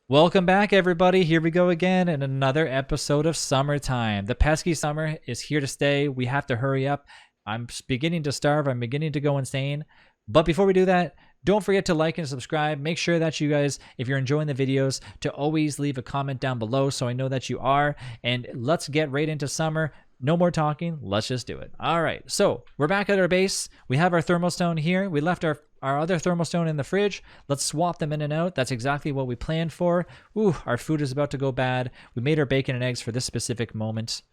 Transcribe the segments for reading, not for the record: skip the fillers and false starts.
Welcome back, everybody. Here we go again in another episode of Summertime. The pesky summer is here to stay. We have to hurry up. I'm beginning to starve. I'm beginning to go insane. But before we do that, don't forget to like and subscribe. Make sure that you guys, if you're enjoying the videos, to always leave a comment down below so I know that you are. And let's get right into summer. No more talking. Let's just do it. All right. So we're back at our base. We have our thermal stone here. We left our other thermal stone in the fridge. Let's swap them in and out. That's exactly what we planned for. Ooh, our food is about to go bad. We made our bacon and eggs for this specific moment.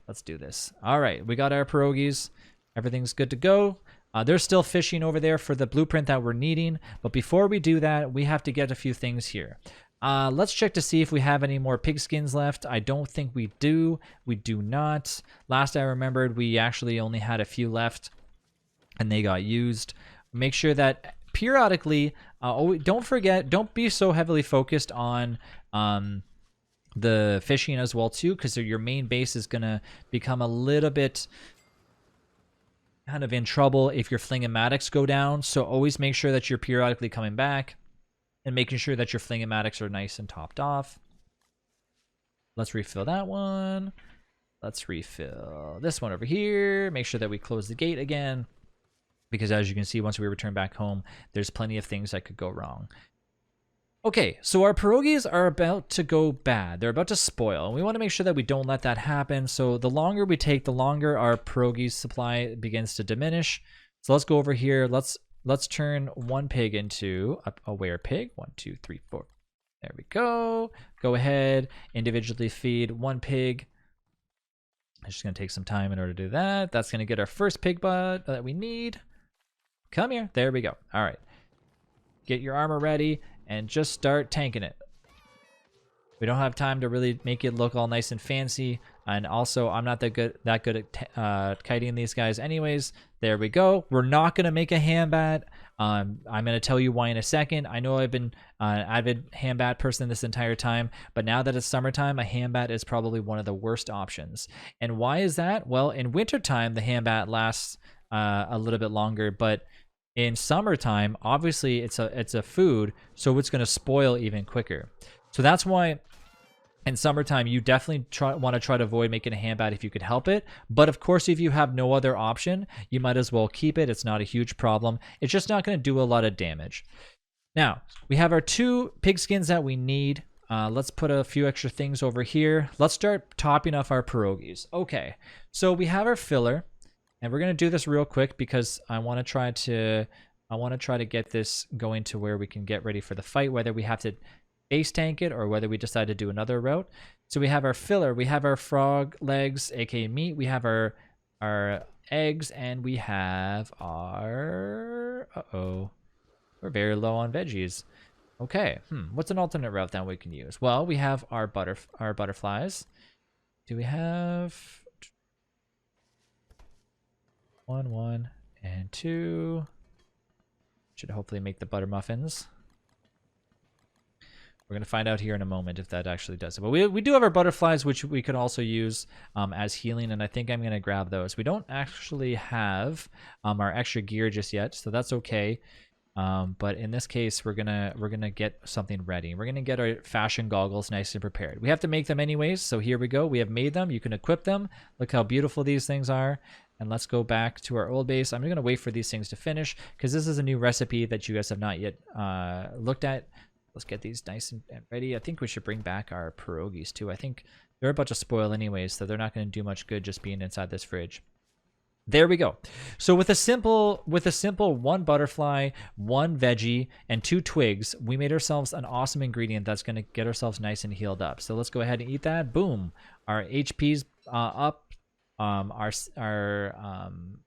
Let's do this. All right. We got our pierogies. Everything's good to go. They're still fishing over there for the blueprint that we're needing. But before we do that, we have to get a few things here. Let's check to see if we have any more pig skins left. I don't think we do. We do not. Last I remembered, we actually only had a few left and they got used. Make sure that periodically, don't forget, don't be so heavily focused on the fishing as well too, because your main base is going to become a little bit kind of in trouble if your fling-o-matics go down. So always make sure that you're periodically coming back and making sure that your fling-o-matics are nice and topped off. Let's refill that one. Let's refill this one over here. Make sure that we close the gate again, because as you can see, once we return back home, there's plenty of things that could go wrong. Okay, so our pierogies are about to go bad. They're about to spoil, and we want to make sure that we don't let that happen. So the longer we take, the longer our pierogi supply begins to diminish. So let's go over here. Let's turn one pig into a were pig. 1, 2, 3, 4. There we go. Go ahead, individually feed one pig. It's just going to take some time in order to do that. That's going to get our first pig bud that we need. Come here. There we go. All right. Get your armor ready and just start tanking it. We don't have time to really make it look all nice and fancy. And also, I'm not that good at kiting these guys anyways. There we go. We're not going to make a ham bat. I'm going to tell you why in a second. I know I've been an avid ham bat person this entire time, but now that it's summertime, a ham bat is probably one of the worst options. And why is that? Well, in wintertime, the ham bat lasts a little bit longer, but in summertime, obviously it's a food, so it's going to spoil even quicker. So that's why in summertime you definitely want to try to avoid making a ham bat if you could help it. But of course, if you have no other option, you might as well keep it. It's not a huge problem. It's just not going to do a lot of damage. Now, we have our 2 pig skins that we need. Let's put a few extra things over here. Let's start topping off our pierogies. Okay, so we have our filler. And we're going to do this real quick because I want to try to get this going to where we can get ready for the fight, whether we have to base tank it or whether we decide to do another route. So we have our filler, we have our frog legs, aka meat, we have our eggs, and we have our we're very low on veggies. Okay, what's an alternate route that we can use? Well, we have our butterflies. Do we have 1, and 2. Should hopefully make the butter muffins. We're going to find out here in a moment if that actually does it. But we do have our butterflies, which we could also use as healing, and I think I'm going to grab those. We don't actually have our extra gear just yet, so that's okay. But in this case, we're gonna get something ready. We're gonna get our fashion goggles nice and prepared. We have to make them anyways, so here we go. We have made them. You can equip them. Look how beautiful these things are. And let's go back to our old base. I'm gonna wait for these things to finish because this is a new recipe that you guys have not yet looked at. Let's get these nice and ready. I think we should bring back our pierogies too. I think they're about to spoil anyways, so they're not gonna do much good just being inside this fridge. There we go. So with a simple 1 butterfly, 1 veggie, and 2 twigs, we made ourselves an awesome ingredient that's going to get ourselves nice and healed up. So let's go ahead and eat that. Boom. Our HP's up. Our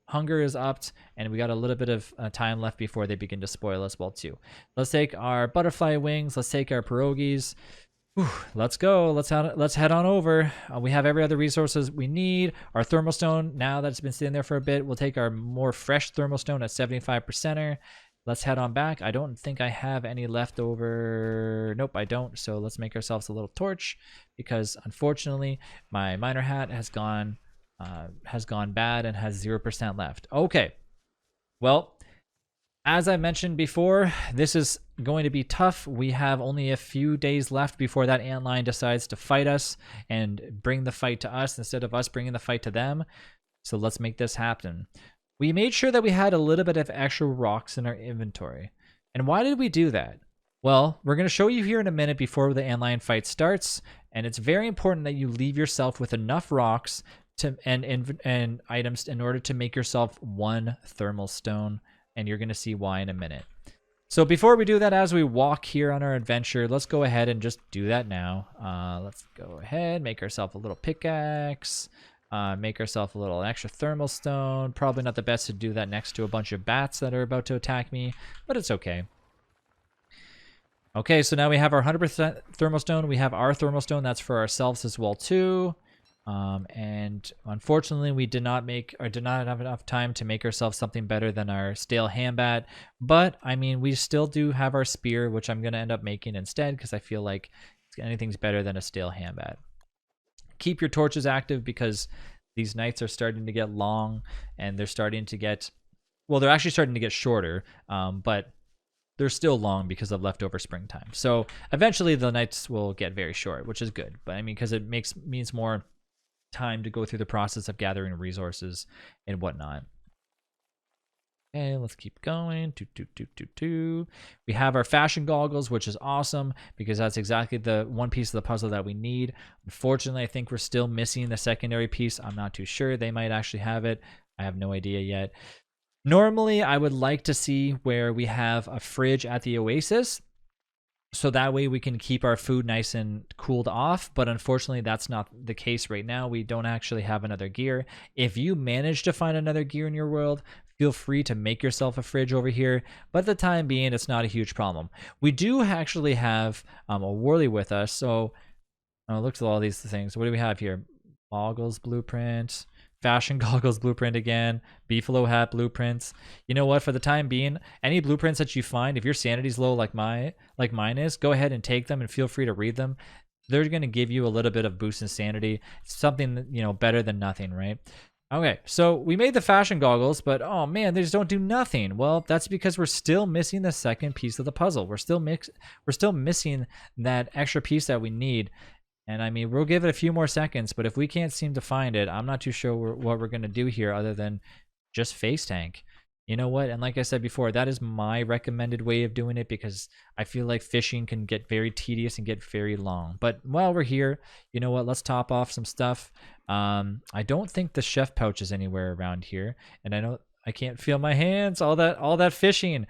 hunger is upped, and we got a little bit of time left before they begin to spoil as well too. Let's take our butterfly wings. Let's take our pierogies. Whew, let's go. Let's head on over. We have every other resources we need. Our thermal stone, now that it's been sitting there for a bit, we'll take our more fresh thermal stone at 75%. Let's head on back. I don't think I have any left over. Nope, I don't. So let's make ourselves a little torch because unfortunately my miner hat has gone bad and has 0% left. Okay. Well, As I mentioned before, this is going to be tough. We have only a few days left before that antlion decides to fight us and bring the fight to us instead of us bringing the fight to them. So let's make this happen. We made sure that we had a little bit of extra rocks in our inventory. And why did we do that? Well, we're going to show you here in a minute before the antlion fight starts, and it's very important that you leave yourself with enough rocks to and items in order to make yourself one thermal stone, and you're going to see why in a minute. So before we do that, as we walk here on our adventure, let's go ahead and just do that now. Let's go ahead, make ourselves a little pickaxe. Make ourselves a little extra thermal stone. Probably not the best to do that next to a bunch of bats that are about to attack me, but it's okay. Okay, so now we have our 100% thermal stone. We have our thermal stone. That's for ourselves as well too. And unfortunately, we did not have enough time to make ourselves something better than our stale hambat. But I mean, we still do have our spear, which I'm gonna end up making instead because I feel like anything's better than a stale hambat. Keep your torches active because these nights are starting to get long and they're starting to get, well, they're actually starting to get shorter, but they're still long because of leftover springtime. So eventually the nights will get very short, which is good. But I mean, because it means more time to go through the process of gathering resources and whatnot. Okay, let's keep going. We have our fashion goggles, which is awesome because that's exactly the one piece of the puzzle that we need. Unfortunately, I think we're still missing the secondary piece. I'm not too sure. They might actually have it. I have no idea yet. Normally, I would like to see where we have a fridge at the oasis, so that way we can keep our food nice and cooled off. But unfortunately, that's not the case right now. We don't actually have another gear. If you manage to find another gear in your world, feel free to make yourself a fridge over here. But at the time being, it's not a huge problem. We do actually have a Worley with us. So look at all these things. What do we have here? Goggles blueprint. Fashion goggles blueprint again. Beefalo hat blueprints. You know what? For the time being, any blueprints that you find, if your sanity's low like mine is, go ahead and take them and feel free to read them. They're going to give you a little bit of boost in sanity. Something, you know, better than nothing, right? Okay, so we made the fashion goggles, but oh man, they just don't do nothing. Well, that's because we're still missing the second piece of the puzzle. We're still missing that extra piece that we need. And I mean, we'll give it a few more seconds, but if we can't seem to find it, I'm not too sure what we're going to do here other than just face tank. You know what? And like I said before, that is my recommended way of doing it because I feel like fishing can get very tedious and get very long. But while we're here, you know what? Let's top off some stuff. I don't think the chef pouch is anywhere around here. And I know I can't feel my hands, all that fishing.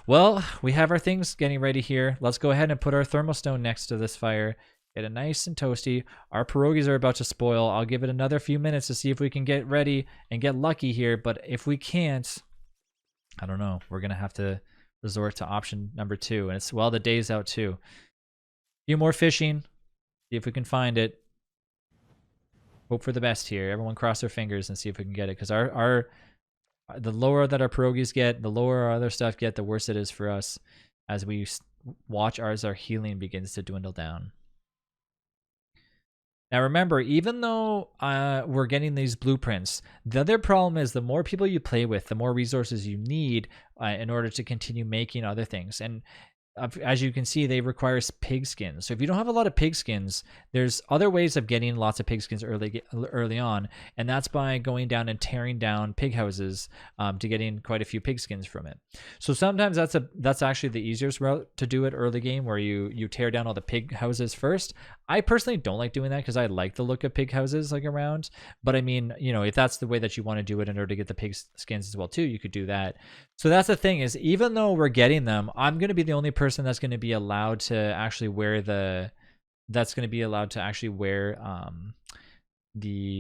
Well, we have our things getting ready here. Let's go ahead and put our thermostone next to this fire. Get it nice and toasty. Our pierogies are about to spoil. I'll give it another few minutes to see if we can get ready and get lucky here. But if we can't, I don't know. We're going to have to resort to option number 2. And it's, well, the day's out too. A few more fishing. See if we can find it. Hope for the best here. Everyone cross their fingers and see if we can get it. Because the lower that our pierogies get, the lower our other stuff get, the worse it is for us as we watch as our healing begins to dwindle down. Now remember, even though we're getting these blueprints, the other problem is the more people you play with, the more resources you need in order to continue making other things. And as you can see, they require pig skins. So if you don't have a lot of pig skins, there's other ways of getting lots of pig skins early on, and that's by going down and tearing down pig houses to getting quite a few pig skins from it. So sometimes that's actually the easiest route to do it early game, where you tear down all the pig houses first. I personally don't like doing that because I like the look of pig houses like around. But I mean, you know, if that's the way that you want to do it in order to get the pig skins as well too, you could do that. So that's the thing, is even though we're getting them, I'm going to be the only person that's going to be allowed to actually wear the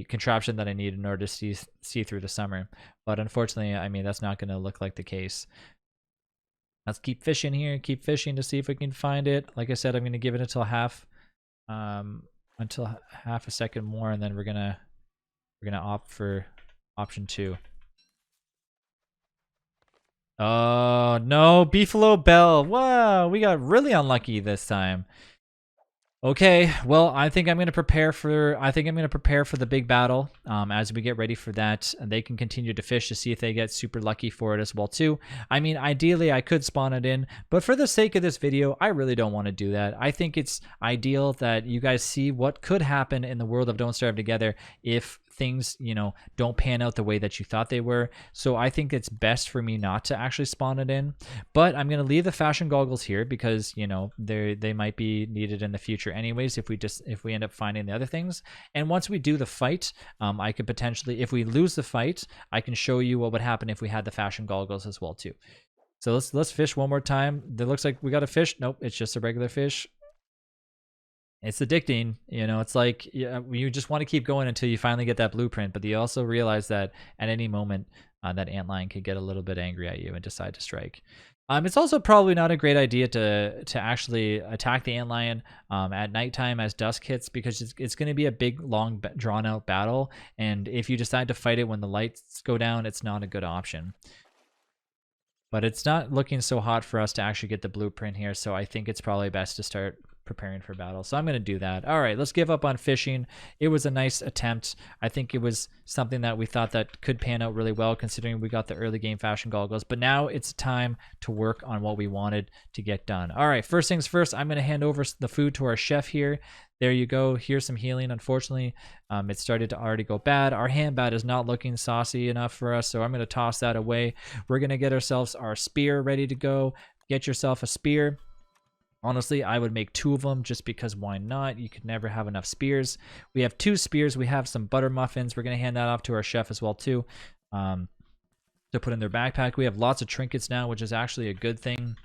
contraption that I need in order to see through the summer. But unfortunately, I mean, that's not going to look like the case. Let's keep fishing here, keep fishing to see if we can find it. Like I said, I'm going to give it until half a second more, and then we're gonna opt for option 2. Oh no, Beefalo Bell! Wow, we got really unlucky this time. Okay, well, I think I'm going to prepare for. I think I'm going to prepare for the big battle. As we get ready for that, they can continue to fish to see if they get super lucky for it as well too. I mean, ideally, I could spawn it in, but for the sake of this video, I really don't want to do that. I think it's ideal that you guys see what could happen in the world of Don't Starve Together if things, you know, don't pan out the way that you thought they were. So I think it's best for me not to actually spawn it in, but I'm going to leave the fashion goggles here because, you know, they might be needed in the future anyways if we end up finding the other things. And once we do the fight, I could potentially, if we lose the fight, I can show you what would happen if we had the fashion goggles as well too. So let's fish one more time. It looks like we got a fish. Nope, it's just a regular fish. It's addicting, you know. It's like, yeah, you just want to keep going until you finally get that blueprint, but you also realize that at any moment that antlion could get a little bit angry at you and decide to strike. It's also probably not a great idea to actually attack the antlion at nighttime as dusk hits, because it's going to be a big, long, drawn out battle, and if you decide to fight it when the lights go down, it's not a good option. But it's not looking so hot for us to actually get the blueprint here, so I think it's probably best to start preparing for battle. So I'm going to do that. All right, let's give up on fishing. It was a nice attempt. I think it was something that we thought that could pan out really well considering we got the early game fashion goggles, but now it's time to work on what we wanted to get done. All right, first things first, I'm going to hand over the food to our chef here. There you go. Here's some healing. Unfortunately, it started to already go bad. Our hand bat is not looking saucy enough for us, so I'm going to toss that away. We're going to get ourselves our spear ready to go. Get yourself a spear. Honestly, I would make 2 of them just because why not? You could never have enough spears. We have 2 spears. We have some butter muffins. We're going to hand that off to our chef as well too, to put in their backpack. We have lots of trinkets now, which is actually a good thing.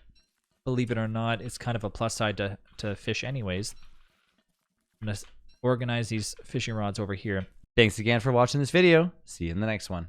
Believe it or not, it's kind of a plus side to fish anyways. I'm going to organize these fishing rods over here. Thanks again for watching this video. See you in the next one.